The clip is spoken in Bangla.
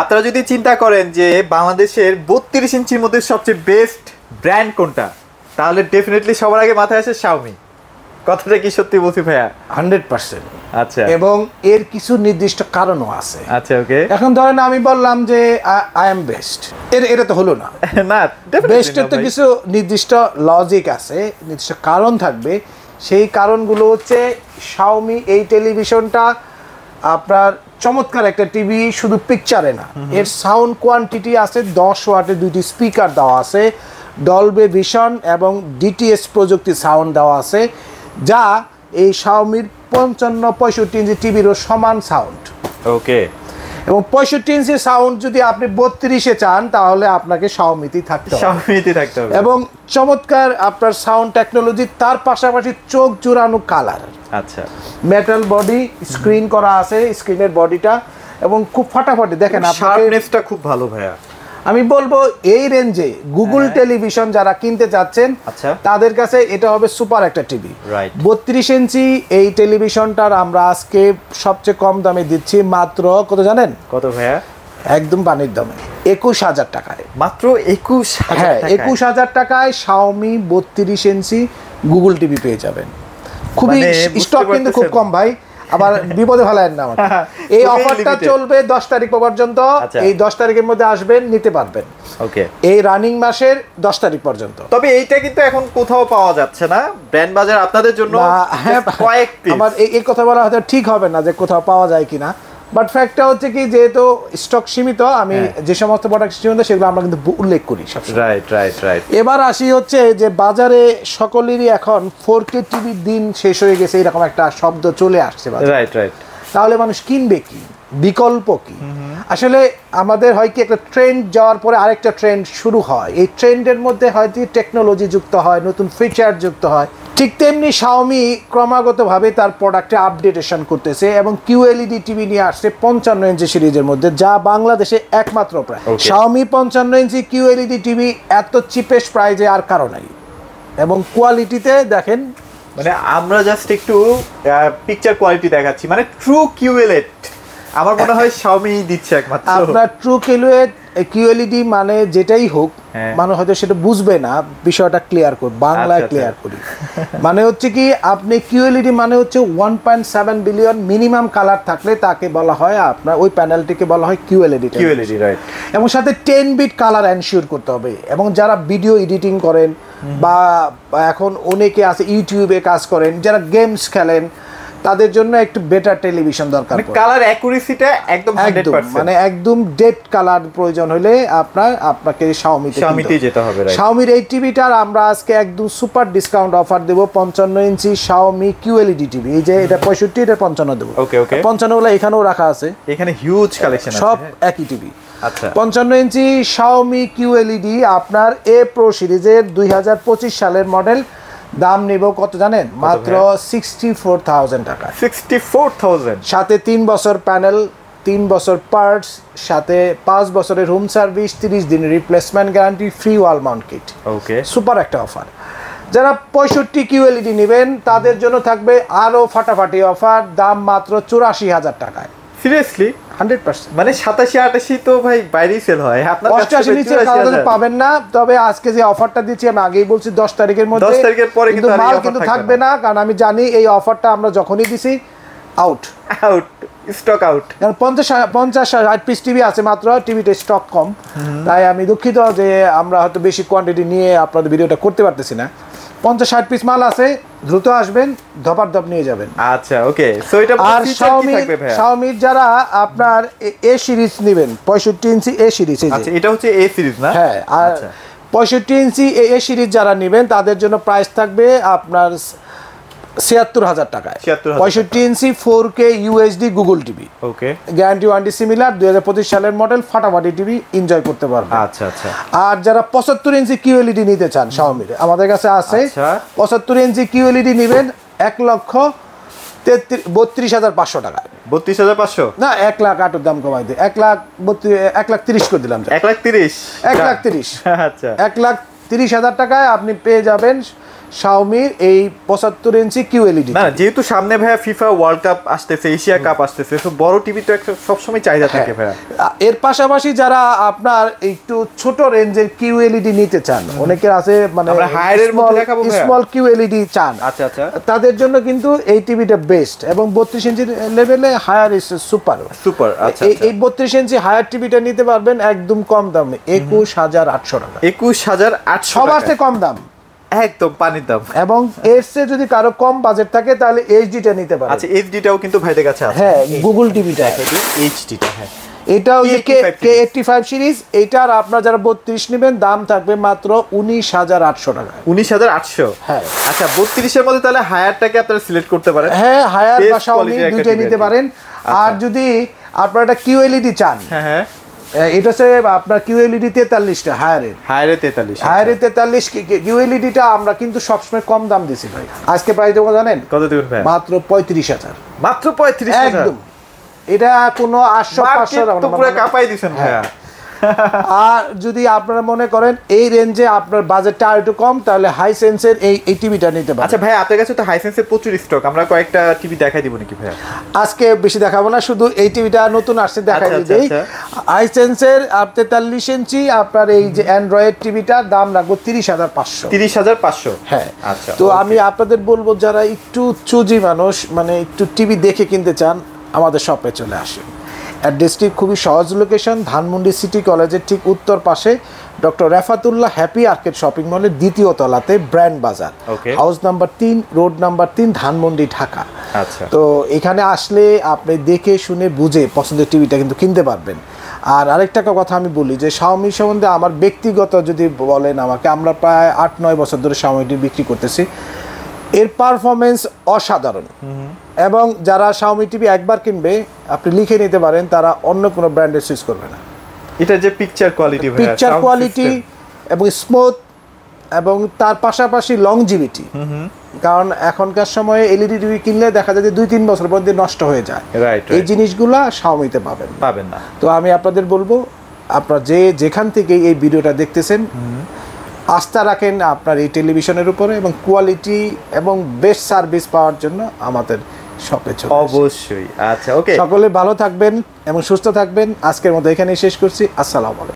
আপনারা যদি চিন্তা করেন যে বাংলাদেশের 32 ইঞ্চির মধ্যে সবচেয়ে বেস্ট ব্র্যান্ড কোনটা, তাহলে ডেফিনেটলি সবার আগে মাথায় আসে শাওমি। কথাটা কি সত্যি বলছি ভাইয়া? 100%। আচ্ছা, এবং এর কিছু নির্দিষ্ট কারণও আছে। আচ্ছা, ওকে। এখন ধরেন আমি বললাম যে আই এম বেস্ট, এটা তো হলো না। না, বেস্টের তো কিছু নির্দিষ্ট লজিক আছে, নির্দিষ্ট কারণ থাকবে। সেই কারণগুলো হচ্ছে শাওমি এই টেলিভিশনটা আপনার চমৎকার একটা টিভি, শুধু পিকচারে না, এর সাউন্ড কোয়ান্টিটি আছে 10 ওয়াটের 2টি স্পিকার দেওয়া আছে, ডলবে ভিশন এবং ডিটিএস প্রযুক্তি সাউন্ড দেওয়া আছে, যা এই শাওমির 55-65 ইঞ্চি টিভিরও সমান সাউন্ড। ওকে। এবং 65 ইঞ্চি সাউন্ড যদি আপনি 32-এ চান তাহলে আপনাকে শাওমিতেই থাকতে হবে। এবং চমৎকার আপনার সাউন্ড টেকনোলজি, তার পাশাপাশি চোখ জুড়ানো কালার। আচ্ছা, মেটাল বডি স্ক্রিন করা আছে, স্ক্রিনের বডিটা, এবং খুব ফাটাফাটি দেখেন। শার্পনেসটা খুব ভালো ভাইয়া। আমি বলবো এই রেঞ্জে গুগল টেলিভিশন যারা কিনতে চাচ্ছেন তাদের কাছে এটা হবে সুপার একটা টিভি। 32 ইঞ্চি এই টেলিভিশনটার আমরা আজকে সবচেয়ে কম দামে দিচ্ছি, মাত্র কত জানেন? কত ভাইয়া? একদম পানির দামে, 21,000 টাকায়। মাত্র 21,000? হ্যাঁ, 21,000 টাকায় শাওমি 32 ইঞ্চি গুগল টিভি পেয়ে যাবেন। খুবই স্টক কিন্তু খুব কম ভাই, আবার বিপদে ফেলায়েন না আমাকে। এই অফারটা চলবে 10 তারিখ পর্যন্ত। এই 10 তারিখের মধ্যে আসবেন, নিতে পারবেন। ওকে, এই রানিং মাসের 10 তারিখ পর্যন্ত। তবে এইটা কিন্তু এখন কোথাও পাওয়া যাচ্ছে না, ব্র্যান্ড বাজার আপনাদের জন্য কয়েকটি। আমার এই কথা বলা হয়তো ঠিক হবে না যে কোথাও পাওয়া যায় কিনা, বাট ফ্যাক্টটা হচ্ছে কি, যেহেতু স্টক সীমিত, আমি যে সমস্ত প্রোডাক্ট সীমিত সেগুলো আমরা কিন্তু উল্লেখ করি সব। রাইট। এবার আসি হচ্ছে যে বাজারে সকলেরই এখন 4K টিভির দিন শেষ হয়ে গেছে, এরকম একটা শব্দ চলে আসছে বাজারে। রাইট। তাহলে মানুষ কিনবে কি, বিকল্প কি? আসলে আমাদের হয় কি, একটা ট্রেন্ড যাওয়ার পরে আরেকটা ট্রেন্ড শুরু হয়, এই ট্রেন্ডের মধ্যে হয়তো টেকনোলজি যুক্ত হয়, নতুন ফিচার যুক্ত হয়। ঠিক তেমনি শাওমি ক্রমাগতভাবে তার প্রোডাক্টে আপডেটেশন করতেছে এবং QLED টিভি নিয়ে আসছে 55 ইঞ্চি সিরিজের মধ্যে, যা বাংলাদেশে একমাত্র প্রায়। শাওমি 55 ইঞ্চি QLED টিভি এত চিপেস্ট প্রাইজে আর কারো নাই, এবং কোয়ালিটিতে দেখেন, মানে আমরা জাস্ট একটু পিকচার কোয়ালিটি দেখাচ্ছি, মানে ট্রু QLED আমার মনে হয় শাওমি দিচ্ছে একমাত্র। আপনার ট্রু QLED মানে যেটাই হোক, মানে হয়তো সেটা বুঝবে না, বিষয়টা ক্লিয়ার করি, বাংলায় ক্লিয়ার করি। মানে হচ্ছে কি, আপনি QLED মানে হচ্ছে 1.7 বিলিয়ন মিনিমাম কালার থাকলে তাকে বলা হয়, আপনার ওই প্যানেলটিকে বলা হয় QLED, রাইট। এবং সাথে 10 বিট কালার এনশিওর করতে হবে। এবং যারা ভিডিও এডিটিং করেন, বা এখন অনেকে আছে ইউটিউবে কাজ করেন, যারা গেমস খেলেন, তাদের জন্য একটু বেটার টেলিভিশন দরকার। কালার অ্যাকুরেসিটা একদম 100%, মানে একদম ডেপ কালার প্রয়োজন হলে আপনাকে শাওমিতে যেতে হবে। শাওমির এই টিভিটার আমরা আজকে একদম সুপার ডিসকাউন্ট অফার দেব। 55 ইঞ্চি শাওমি QLED টিভি, এই যে এটা 65, এটা 55 দেব। ওকে 55 গুলো এখানেও রাখা আছে, এখানে হিউজ কালেকশন আছে, সব একই টিভি। আচ্ছা, 55 ইঞ্চি শাওমি QLED আপনার A Pro সিরিজের 2025 সালের মডেল, দাম নিব কত জানেন? মাত্র 64,000 টাকা। 64,000, সাথে 3 বছর প্যানেল, 3 বছর পার্টস, সাথে 5 বছরের হোম সার্ভিস, 30 দিনের replacement guarantee, free wall mount kit. Okay, super একটা অফার। যারা 65 QLED নেবেন তাদের জন্য থাকবে আরো ফাটাফাটি অফার, দাম মাত্র 84,000 টাকায়। সিরিয়াসলি? 100%। মানে 87-88 তো ভাই বাইরেই সেল হয়, আপনার 88 নিচে কাউকে পাবেন না। তবে আজকে যে অফারটা দিচ্ছি, আমি আগেই বলছি 10 তারিখের মধ্যে, 10 তারিখের পরে কিন্তু মাল কিন্তু থাকবে না, কারণ আমি জানি এই অফারটা আমরা যখনই দিছি আউট, স্টক আউট। কারণ 50-60 পিস টিভি আছে মাত্র, টিভিতে স্টক কম। তাই আমি দুঃখিত যে আমরা হয়তো বেশি কোয়ান্টিটি নিয়ে আপনাদের ভিডিওটা করতে পারতেছি না। 50-60 পিস মাল আছে, দ্রুত আসবেন, ধপাধপ নিয়ে যাবেন। আচ্ছা, ওকে। সো এটা আর শাওমির যারা আপনার A সিরিজ নেবেন, 65 ইঞ্চি A সিরিজ, আচ্ছা এটা হচ্ছে A সিরিজ না? হ্যাঁ, আর 65 ইঞ্চি A সিরিজ যারা নেবেন তাদের জন্য প্রাইস থাকবে আপনার 76,000 টাকায়। 65 ইঞ্চি 4K UHD গুগল টিভি, ওকে, গ্যারান্টি ওয়ারেন্টি সিমিলার, 2025 সালের মডেল, ফাটাফাটি টিভি, এনজয় করতে পারবেন। আচ্ছা। আর যারা 75 ইঞ্চি QLED নিতে চান শাওমির, আমাদের কাছে আছে। 75 ইঞ্চি QLED নেবেন 1,32,500 টাকায়। 32,500 না, 1 লাখ, আটোর দাম কমাই দিই, 1,30,000 করে দিলাম। 1,30,000? 1,30,000। আচ্ছা, 1,30,000 টাকায় আপনি পেয়ে যাবেন শাওমির এই 75 ইঞ্চি QLED। না যেহেতু সামনে ভাইয়া ফিফা ওয়ার্ল্ড কাপ আসতেছে, এশিয়া কাপ আসতেছে, তো বড় টিভি তো একটা সবসময় চাহিদা থাকে ভাইয়া। এর পাশাপাশি যারা আপনার একটু ছোট রেঞ্জের QLED নিতে চান, অনেকের আছে মানে আমরা হায়ারের মধ্যে দেখাবো ভাইয়া, স্মল QLED চান, আচ্ছা আচ্ছা, তাদের জন্য কিন্তু এই টিভিটা বেস্ট। এবং 32 ইঞ্চি লেভেলে হায়ার ইজ সুপার সুপার। আচ্ছা এই 32 ইঞ্চি হায়ার টিভিটা নিতে পারবেন একদম কম দামে 21800 টাকা। 21800 সবার চেয়ে কম দাম, একদম পানির দাম। এবং এর চেয়ে যদি কারো কম বাজেট থাকে তাহলে এইচডিটা নিতে পারেন। আচ্ছা এইচডিটাও কিন্তু ভাইদের কাছে আছে। হ্যাঁ গুগল টিভিটা এইচডিটা, হ্যাঁ এটাও যে K85 সিরিজ, এটার আপনার যারা 32 নেবেন দাম থাকবে মাত্র 19800 টাকা। 19800? হ্যাঁ। আচ্ছা 32 এর মধ্যে তাহলে হায়ারটাকে আপনারা সিলেক্ট করতে পারেন। হ্যাঁ হায়ার বা Best শাওমি quality দুটোই নিতে পারেন। আর যদি আপনারা একটা QLED চান, হ্যাঁ হ্যাঁ, এটা হচ্ছে আপনার QLED 43টা হায়ারের, হায়ারে 43, হায়ারে 43 QLEDটা আমরা কিন্তু সবসময় কম দাম দিছি ভাই। আজকে প্রাইস দেবো জানেন কত দিবেন ভাই? মাত্র 35000। মাত্র 35000? একদম, এটা কোনো 800-500 তো পুরো কাপাই দিবেন ভাইয়া। আর যদি আপনারা মনে করেন এই রেঞ্জে আপনার বাজেটটা আর একটু কম, তাহলে হাইসেন্সের এই টিভিটা নিতে পারেন। আচ্ছা ভাই আপনার কাছে তো হাইসেন্সের প্রচুর স্টক, আমরা কয়েকটা টিভি দেখাই দিব নাকি ভাইয়া? আজকে বেশি দেখাবো না, শুধু এই টিভিটা নতুন আসছে দেখাই দিই। হাইসেন্সের 43 ইঞ্চি আপনার এই যে অ্যান্ড্রয়েড টিভিটার দাম রাখবো 30500। 30500? হ্যাঁ। আচ্ছা, তো আমি আপনাদের বলবো যারা একটু চুজি মানুষ, মানে একটু টিভি দেখে কিনতে চান, আমাদের শপে চলে আসেন। অ্যাড্রেসটি খুবই সহজ, লোকেশন ধানমন্ডি সিটি কলেজের ঠিক উত্তর পাশে doctor Rafatullah happy arcade shopping মলের দ্বিতীয় তলাতে, ব্র্যান্ড বাজার, house number 3, road number 3, Dhanmondi, Dhaka. আচ্ছা, তো এখানে আসলে আপনি দেখে শুনে বুঝে পছন্দের টিভিটা কিন্তু কিনতে পারবেন। আর আরেকটা কথা আমি বলি যে শাওমি সম্বন্ধে আমার ব্যক্তিগত যদি বলেন আমাকে, আমরা প্রায় 8-9 বছর ধরে শাওমি বিক্রি করতেছি। এর পারফরমেন্স অসাধারণ, এবং যারা শাওমি টিভি একবার কিনবে আপনি লিখে নিতে পারেন তারা অন্য কোনো ব্র্যান্ডে সুইচ করবে না। এটা যে পিকচার কোয়ালিটি, পিকচার কোয়ালিটি এবং স্মুথ, এবং তার পাশাপাশি লংজিভিটি। কারণ এখনকার সময়ে এলইডি টিভি কিনলে দেখা যায় যে 2-3 বছর পর দিয়ে নষ্ট হয়ে যায়। এই জিনিসগুলা শাওমিতে পাবেন না। তো আমি আপনাদের বলবো আপনারা যেখান থেকে এই ভিডিওটা দেখতেছেন, আস্থা রাখেন আপনার এই টেলিভিশনের উপরে, এবং কোয়ালিটি এবং বেস্ট সার্ভিস পাওয়ার জন্য আমাদের শপে চলে আসুন। অবশ্যই। আচ্ছা ওকে, সকলে ভালো থাকবেন এবং সুস্থ থাকবেন। আজকের মতো এখানেই শেষ করছি। আসসালামু আলাইকুম।